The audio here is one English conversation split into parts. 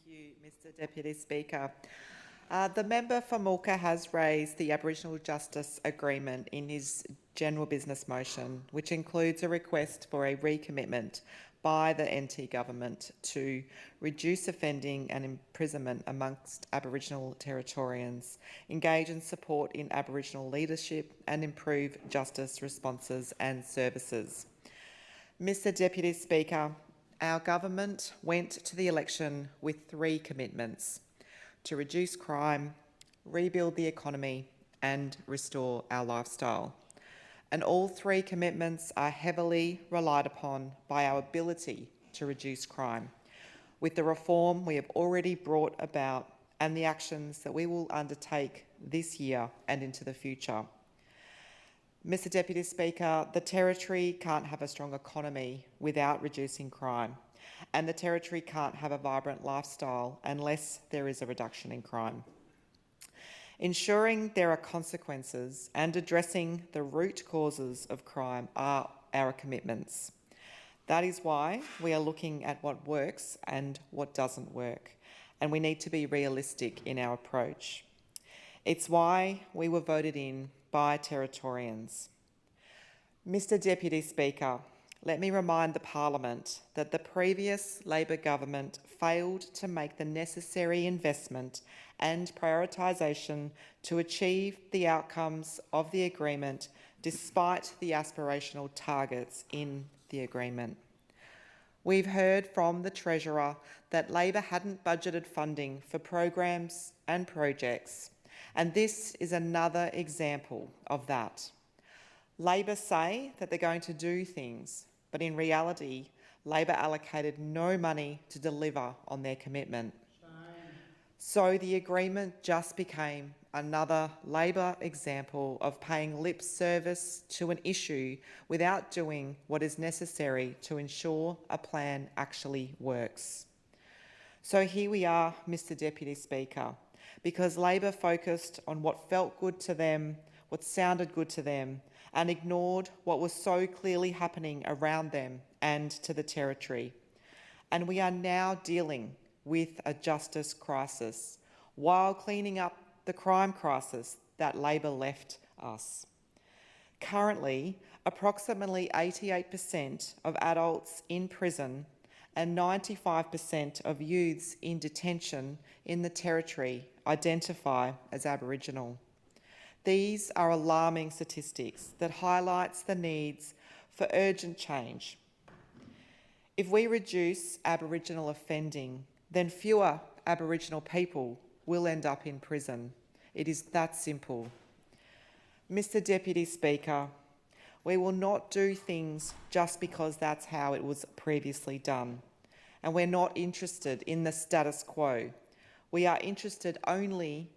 you, Mr Deputy Speaker. The member for Mulka has raised the Aboriginal Justice Agreement in his general business motion, which includes a request for a recommitment by the NT Government to reduce offending and imprisonment amongst Aboriginal Territorians, engage and support in Aboriginal leadership and improve justice responses and services. Mr Deputy Speaker, our government went to the election with 3 commitments: to reduce crime, rebuild the economy and restore our lifestyle. And all 3 commitments are heavily relied upon by our ability to reduce crime, with the reform we have already brought about and the actions that we will undertake this year and into the future. Mr Deputy Speaker, the Territory can't have a strong economy without reducing crime, and the Territory can't have a vibrant lifestyle unless there is a reduction in crime. Ensuring there are consequences and addressing the root causes of crime are our commitments. That is why we are looking at what works and what doesn't work, and we need to be realistic in our approach. It's why we were voted in by Territorians. Mr Deputy Speaker, let me remind the Parliament that the previous Labor government failed to make the necessary investment and prioritisation to achieve the outcomes of the agreement despite the aspirational targets in the agreement. We've heard from the Treasurer that Labor hadn't budgeted funding for programs and projects, and this is another example of that. Labor say that they're going to do things, but in reality, Labor allocated no money to deliver on their commitment. So the agreement just became another Labor example of paying lip service to an issue without doing what is necessary to ensure a plan actually works. So here we are, Mr Deputy Speaker, because Labor focused on what felt good to them, what sounded good to them, and ignored what was so clearly happening around them and to the Territory. And we are now dealing with a justice crisis while cleaning up the crime crisis that Labor left us. Currently, approximately 88% of adults in prison and 95% of youths in detention in the Territory identify as Aboriginal. These are alarming statistics that highlights the needs for urgent change. If we reduce Aboriginal offending, then fewer Aboriginal people will end up in prison. It is that simple. Mr Deputy Speaker, we will not do things just because that's how it was previously done. And we're not interested in the status quo. We are interested only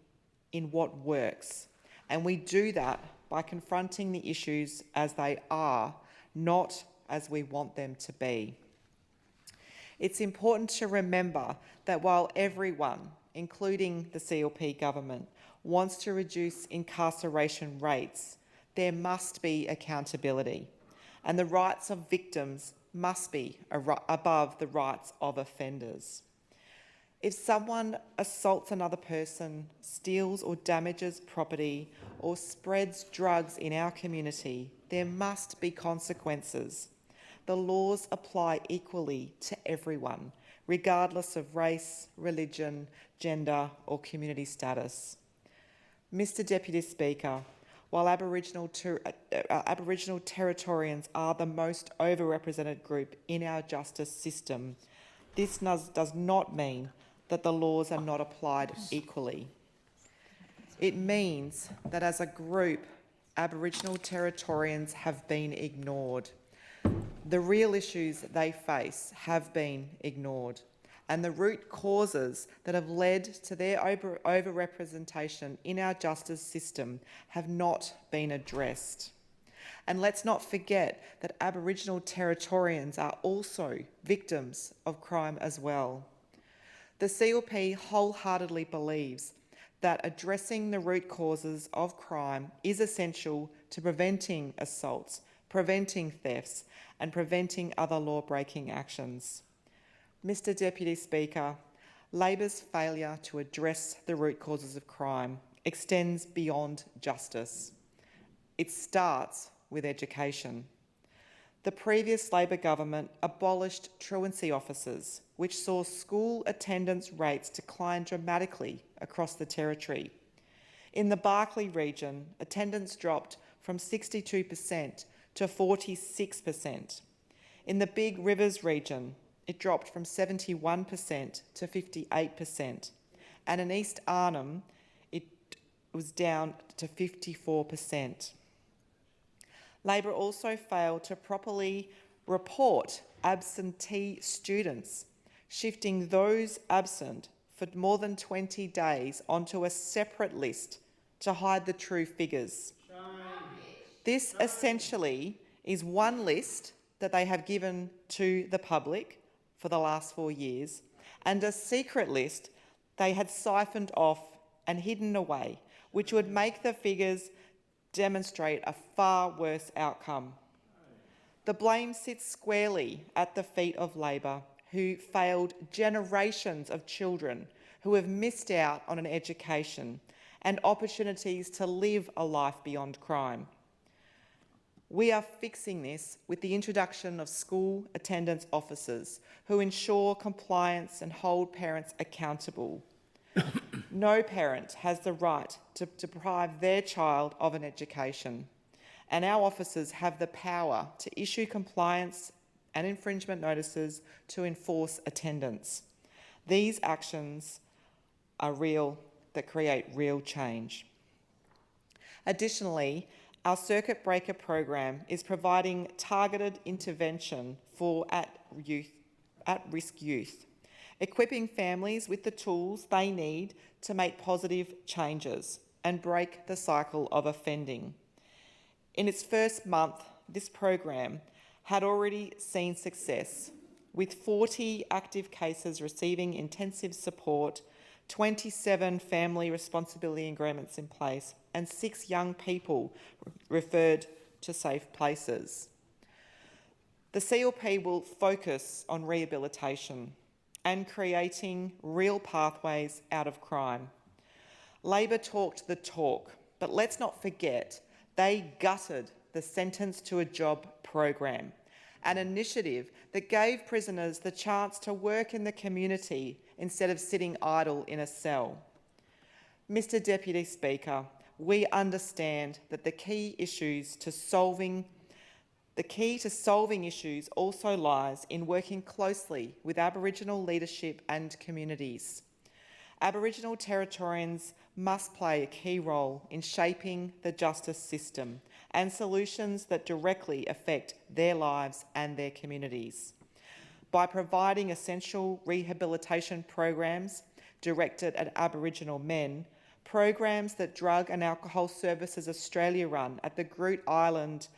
in what works. And we do that by confronting the issues as they are, not as we want them to be. It's important to remember that while everyone, including the CLP government, wants to reduce incarceration rates, there must be accountability, and the rights of victims must be above the rights of offenders. If someone assaults another person, steals or damages property, or spreads drugs in our community, there must be consequences. The laws apply equally to everyone, regardless of race, religion, gender or community status. Mr Deputy Speaker, while Aboriginal Territorians are the most overrepresented group in our justice system, this does not mean that the laws are not applied equally. It means that as a group, Aboriginal Territorians have been ignored. The real issues they face have been ignored, and the root causes that have led to their overrepresentation in our justice system have not been addressed. And let's not forget that Aboriginal Territorians are also victims of crime as well. The CLP wholeheartedly believes that addressing the root causes of crime is essential to preventing assaults, preventing thefts, and preventing other law-breaking actions. Mr Deputy Speaker, Labor's failure to address the root causes of crime extends beyond justice. It starts with education. The previous Labor government abolished truancy officers, which saw school attendance rates decline dramatically across the territory. In the Barkly region, attendance dropped from 62% to 46%. In the Big Rivers region, it dropped from 71% to 58%. And in East Arnhem, it was down to 54%. Labor also failed to properly report absentee students, shifting those absent for more than 20 days onto a separate list to hide the true figures. This essentially is one list that they have given to the public for the last 4 years, and a secret list they had siphoned off and hidden away, which would make the figures demonstrate a far worse outcome. The blame sits squarely at the feet of Labor, who failed generations of children who have missed out on an education and opportunities to live a life beyond crime. We are fixing this with the introduction of school attendance officers who ensure compliance and hold parents accountable. No parent has the right to deprive their child of an education, and our officers have the power to issue compliance and infringement notices to enforce attendance. These actions are real, that create real change. Additionally, our circuit breaker program is providing targeted intervention for at-risk youth, equipping families with the tools they need to make positive changes and break the cycle of offending. In its first month, this program had already seen success, with 40 active cases receiving intensive support, 27 family responsibility agreements in place, and 6 young people referred to safe places. The CLP will focus on rehabilitation and creating real pathways out of crime. Labor talked the talk, but let's not forget they gutted the Sentence to a Job program, an initiative that gave prisoners the chance to work in the community instead of sitting idle in a cell. Mr. Deputy Speaker, we understand that the key to solving issues also lies in working closely with Aboriginal leadership and communities. Aboriginal Territorians must play a key role in shaping the justice system and solutions that directly affect their lives and their communities. By providing essential rehabilitation programs directed at Aboriginal men, programs that Drug and Alcohol Services Australia run at the Groote Island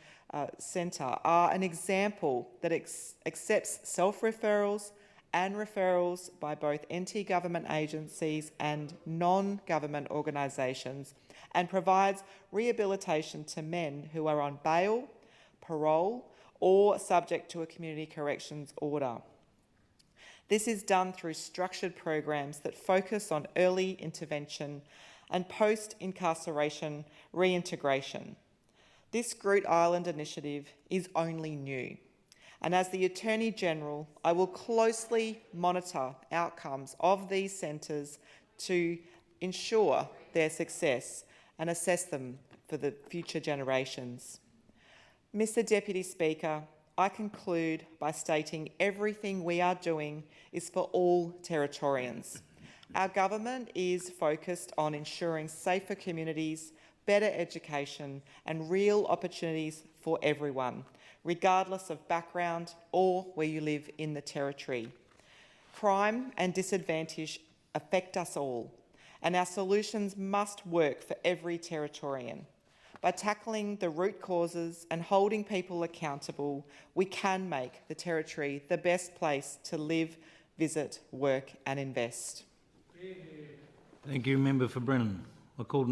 Centre are an example that accepts self-referrals and referrals by both NT government agencies and non-government organisations, and provides rehabilitation to men who are on bail, parole, or subject to a community corrections order. This is done through structured programs that focus on early intervention and post-incarceration reintegration. This Groote Island initiative is only new, and as the Attorney-General, I will closely monitor outcomes of these centres to ensure their success and assess them for the future generations. Mr. Deputy Speaker, I conclude by stating everything we are doing is for all Territorians. Our government is focused on ensuring safer communities, better education and real opportunities for everyone, regardless of background or where you live in the Territory. Crime and disadvantage affect us all, and our solutions must work for every Territorian. By tackling the root causes and holding people accountable, we can make the Territory the best place to live, visit, work and invest. Thank you, Member for Brennan. I call